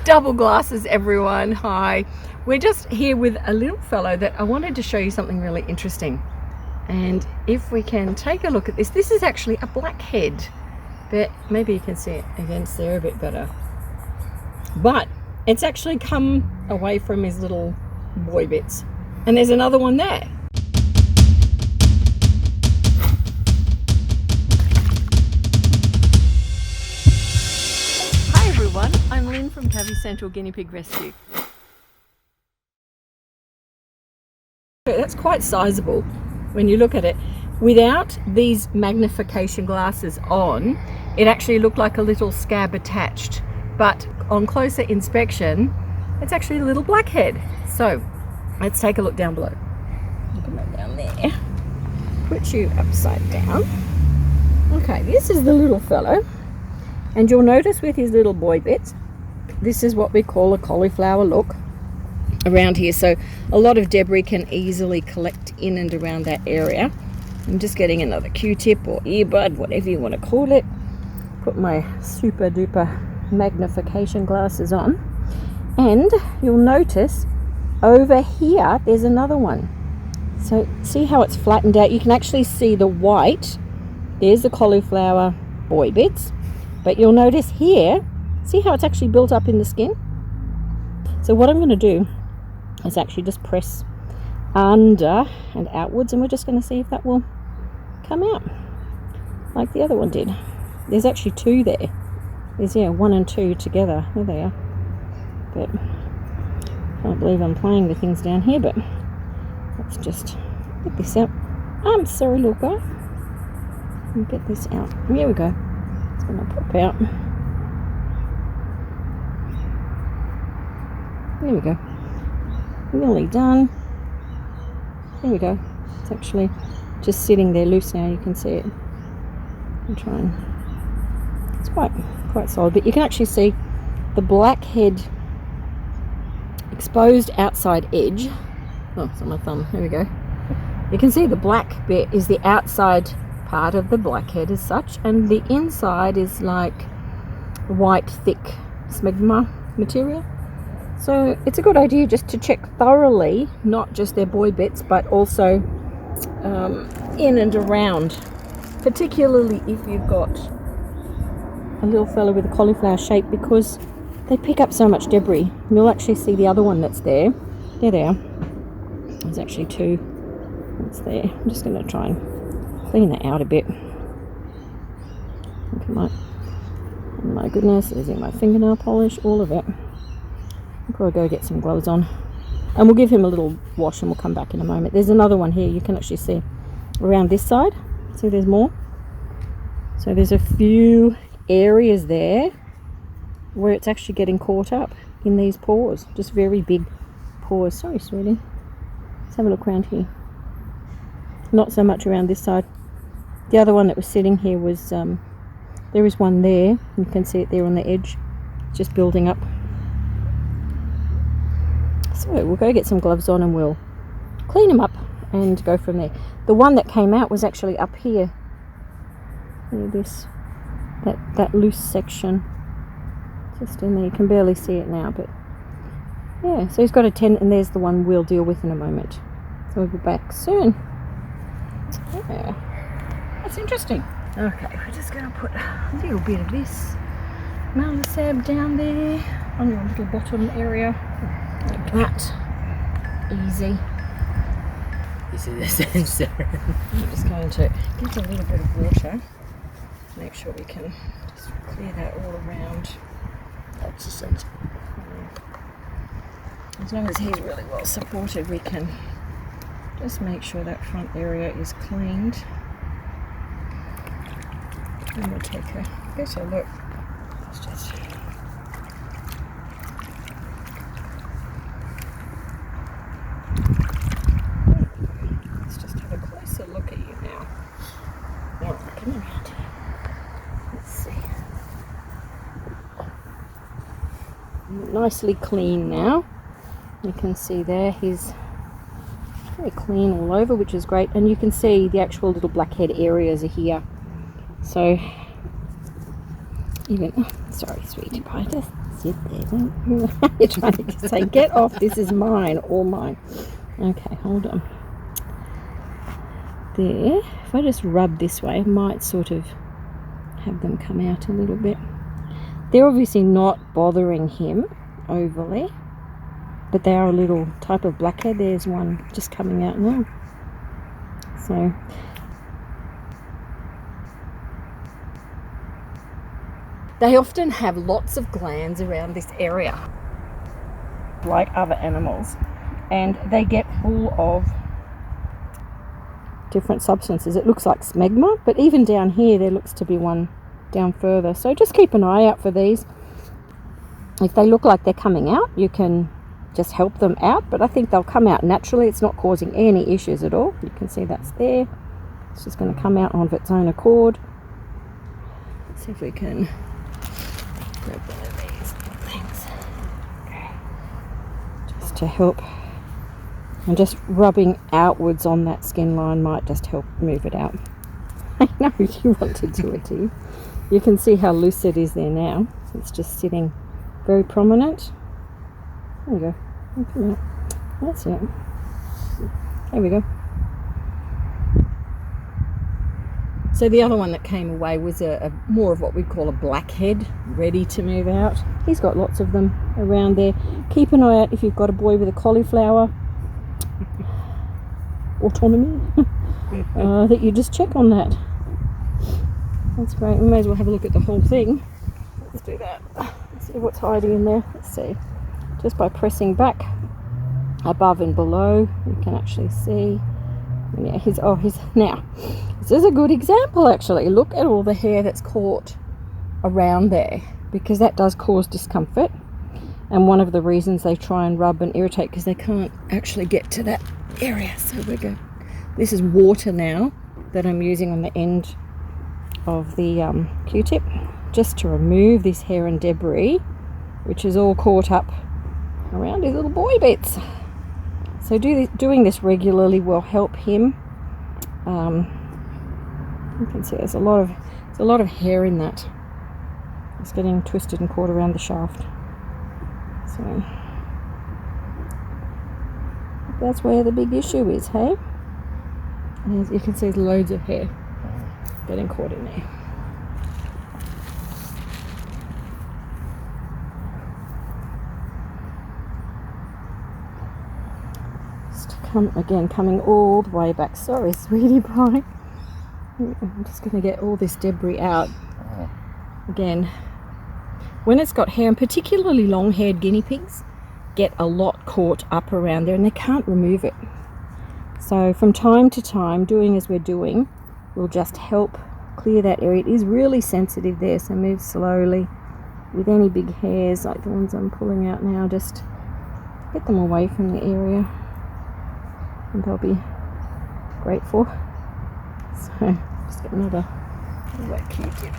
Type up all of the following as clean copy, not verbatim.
Double glasses, everyone. Hi. We're just here with a little fellow that I wanted to show you something really interesting. And if we can take a look at this, this is actually a blackhead, but maybe you can see it against there a bit better. But it's actually come away from his little boy bits. And there's another one there. Hi everyone, I'm Lynn from Cavy Central Guinea Pig Rescue. That's quite sizable when you look at it. Without these magnification glasses on, it actually looked like a little scab attached. But on closer inspection, it's actually a little blackhead. So let's take a look down below. Look at that down there. Put you upside down. Okay, this is the little fellow. And you'll notice with his little boy bits, this is what we call a cauliflower look around here. So a lot of debris can easily collect in and around that area. I'm just getting another Q-tip or earbud, whatever you want to call it. Put my super duper magnification glasses on. And you'll notice over here, there's another one. So see how it's flattened out? You can actually see the white. There's the cauliflower boy bits. But you'll notice here, see how it's actually built up in the skin? So what I'm going to do is actually just press under and outwards, and we're just going to see if that will come out like the other one did. There's actually two there. There's, yeah, 1 and 2 together. There they are. But I can't believe I'm playing with things down here, but let's just get this out. I'm sorry, little guy. Let me get this out. Here we go. It's going to pop out. There we go. Nearly done. There we go. It's actually just sitting there loose now. You can see it. I'm trying. It's quite solid, but you can actually see the blackhead exposed outside edge. Oh, it's on my thumb. There we go. You can see the black bit is the outside part of the blackhead as such, and the inside is like white, thick smegma material. So it's a good idea just to check thoroughly, not just their boy bits, but also in and around, particularly if you've got a little fella with a cauliflower shape, because they pick up so much debris. You'll actually see the other one that's there. There they are. There's actually 2 that's there. I'm just going to try and clean that out a bit. Oh my goodness, there's in my fingernail polish, all of it. I'll probably go get some gloves on, and we'll give him a little wash and we'll come back in a moment. There's another one here. You can actually see around this side. See, there's more. So there's a few areas there where it's actually getting caught up in these pores, just very big pores. Sorry, sweetie. Let's have a look around here. Not so much around this side. The other one that was sitting here was there is one there. You can see it there on the edge, just building up. So we'll go get some gloves on and we'll clean them up and go from there. The one that came out was actually up here. This, that loose section, just in there. You can barely see it now, but yeah. So he's got a 10, and there's the one we'll deal with in a moment. So we'll be back soon. Yeah, that's interesting. Okay, we're just going to put a little bit of this malasab down there on your little bottom area. Like that. Easy. This is the sensor. I'm just going to get a little bit of water. Make sure we can just clear that all around. That's the sensor. As long as he's really well supported, we can just make sure that front area is cleaned. And we'll take a better look. Let's just have a closer look at you now. Alright, come around here. Let's see. Nicely clean now. You can see there he's very clean all over, which is great, and you can see the actual little blackhead areas are here. So even, sorry sweetie pie, just sit there. Don't... You're trying to say, get off, this is mine, all mine. Okay, hold on. There, if I just rub this way, I might sort of have them come out a little bit. They're obviously not bothering him overly, but they are a little type of blackhead. There's one just coming out now. So they often have lots of glands around this area, like other animals, and they get full of different substances. It looks like smegma, but even down here there looks to be one down further. So just keep an eye out for these. If they look like they're coming out, you can just help them out, but I think they'll come out naturally. It's not causing any issues at all. You can see that's there. It's just going to come out of its own accord. Let's see if we can grab one of these things. Okay. Just to help. And just rubbing outwards on that skin line might just help move it out. I know you want to do it too. You can see how loose it is there now. It's just sitting very prominent. There we go. Come out. That's it. There we go. So the other one that came away was a more of what we call a blackhead, ready to move out. He's got lots of them around there. Keep an eye out if you've got a boy with a cauliflower autonomy, that you just check on that. That's great. We may as well have a look at the whole thing. Let's do that. Let's see what's hiding in there. Let's see. Just by pressing back above and below, you can actually see. Yeah, now. This is a good example actually. Look at all the hair that's caught around there, because that does cause discomfort. And one of the reasons they try and rub and irritate, because they can't actually get to that area. So we go. This is water now that I'm using on the end of the Q-tip, just to remove this hair and debris, which is all caught up around his little boy bits. So doing this regularly will help him. You can see there's a lot of hair in that. It's getting twisted and caught around the shaft. So that's where the big issue is, hey? And as you can see, there's loads of hair getting caught in there. Just coming all the way back. Sorry, sweetie pie. I'm just going to get all this debris out. Again, when it's got hair, and particularly long-haired guinea pigs, get a lot caught up around there and they can't remove it. So from time to time, doing as we're doing will just help clear that area. It is really sensitive there, so move slowly. With any big hairs like the ones I'm pulling out now, just get them away from the area and they'll be grateful. So just get another wet Q-tip.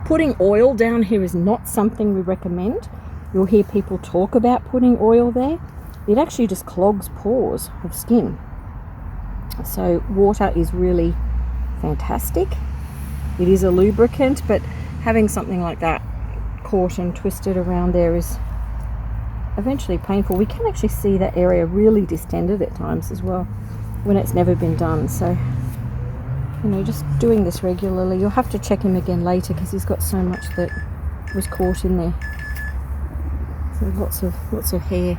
Putting oil down here is not something we recommend. You'll hear people talk about putting oil there. It actually just clogs pores of skin. So water is really fantastic. It is a lubricant, but having something like that caught and twisted around there is eventually painful. We can actually see that area really distended at times as well when it's never been done. So, you know, just doing this regularly. You'll have to check him again later because he's got so much that was caught in there. So lots of hair.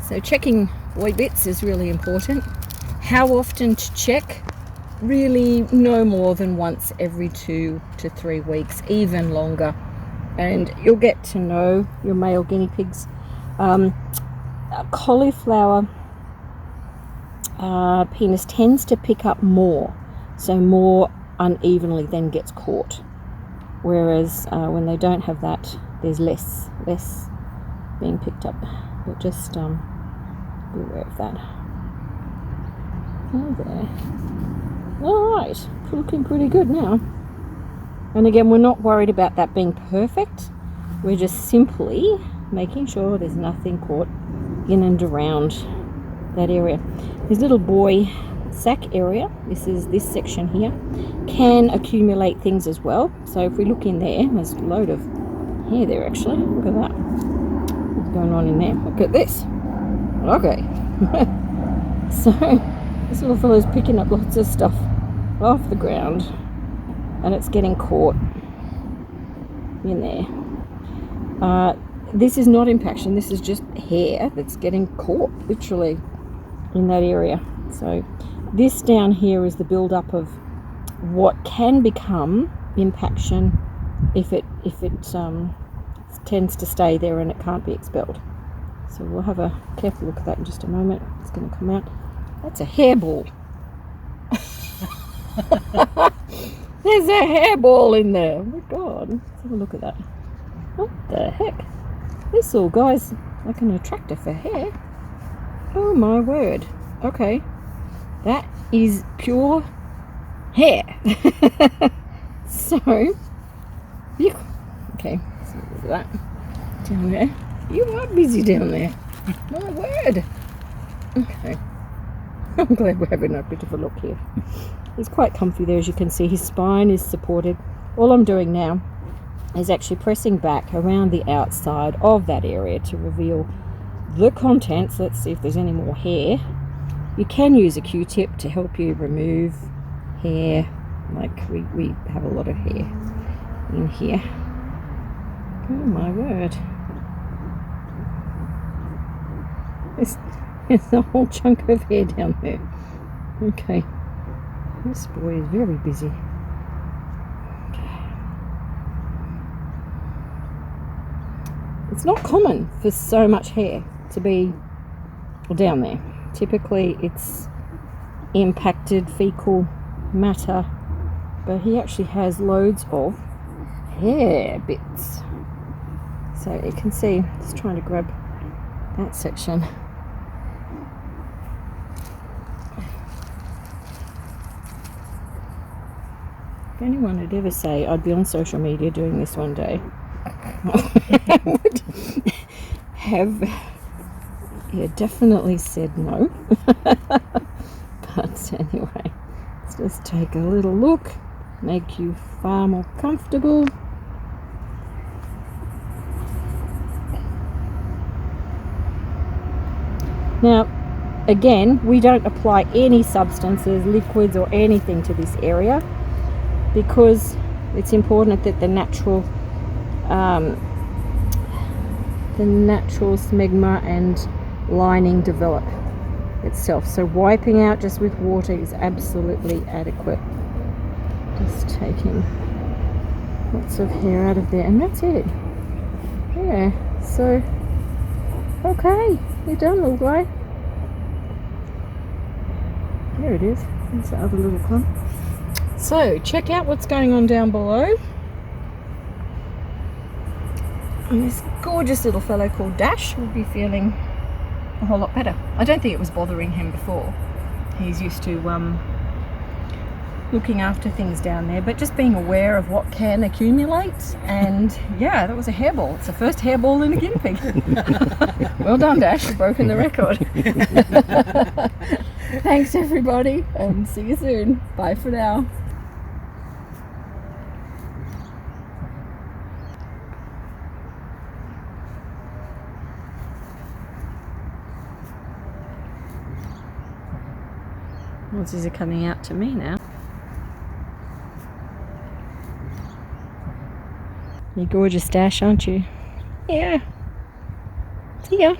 So checking boy bits is really important. How often to check? Really no more than once every 2 to 3 weeks, even longer. And you'll get to know your male guinea pigs. Cauliflower penis tends to pick up more, so more unevenly then gets caught. Whereas when they don't have that, there's less being picked up. But just be aware of that. Oh, there. Alright, looking pretty good now. And again, we're not worried about that being perfect. We're just simply making sure there's nothing caught in and around that area. His little boy sac area, this is this section here, can accumulate things as well. So if we look in there, there's a load of hair there actually. Look at that. What's going on in there? Look at this. Okay. So this little fellow's picking up lots of stuff off the ground and it's getting caught in there. This is not impaction, this is just hair that's getting caught literally in that area. So this down here is the build-up of what can become impaction if it tends to stay there and it can't be expelled. So we'll have a careful look at that in just a moment. It's going to come out. That's a hairball. There's a hairball in there. Oh my god. Let's have a look at that. What the heck? This little guy's like an attractor for hair. Oh my word. Okay. That is pure hair. So, yeah. Okay. Let's have a look at that. Down there. You are busy down there. My word. Okay. I'm glad we're having a bit of a look here. He's quite comfy there, as you can see. His spine is supported. All I'm doing now is actually pressing back around the outside of that area to reveal the contents. Let's see if there's any more hair. You can use a Q-tip to help you remove hair. Like we have a lot of hair in here. Oh my word. There's a whole chunk of hair down there. Okay. This boy is very busy. Okay. It's not common for so much hair to be down there. Typically it's impacted fecal matter, but he actually has loads of hair bits. So you can see, just trying to grab that section. If anyone would ever say I'd be on social media doing this one day, I would have definitely said no. But anyway, let's just take a little look, make you far more comfortable. Now, again, we don't apply any substances, liquids or anything to this area because it's important that the natural smegma and lining develop itself. So wiping out just with water is absolutely adequate. Just taking lots of hair out of there and that's it. Yeah, so okay, you're done, little guy. There it is. There's the other little clump. So check out what's going on down below. And this gorgeous little fellow called Dash will be feeling a whole lot better. I don't think it was bothering him before. He's used to looking after things down there, but just being aware of what can accumulate. And yeah, that was a hairball. It's the first hairball in a guinea pig. Well done, Dash. You've broken the record. Thanks everybody, and see you soon. Bye for now. Well, these are coming out to me now. You're gorgeous, Dash, aren't you? Yeah. See ya.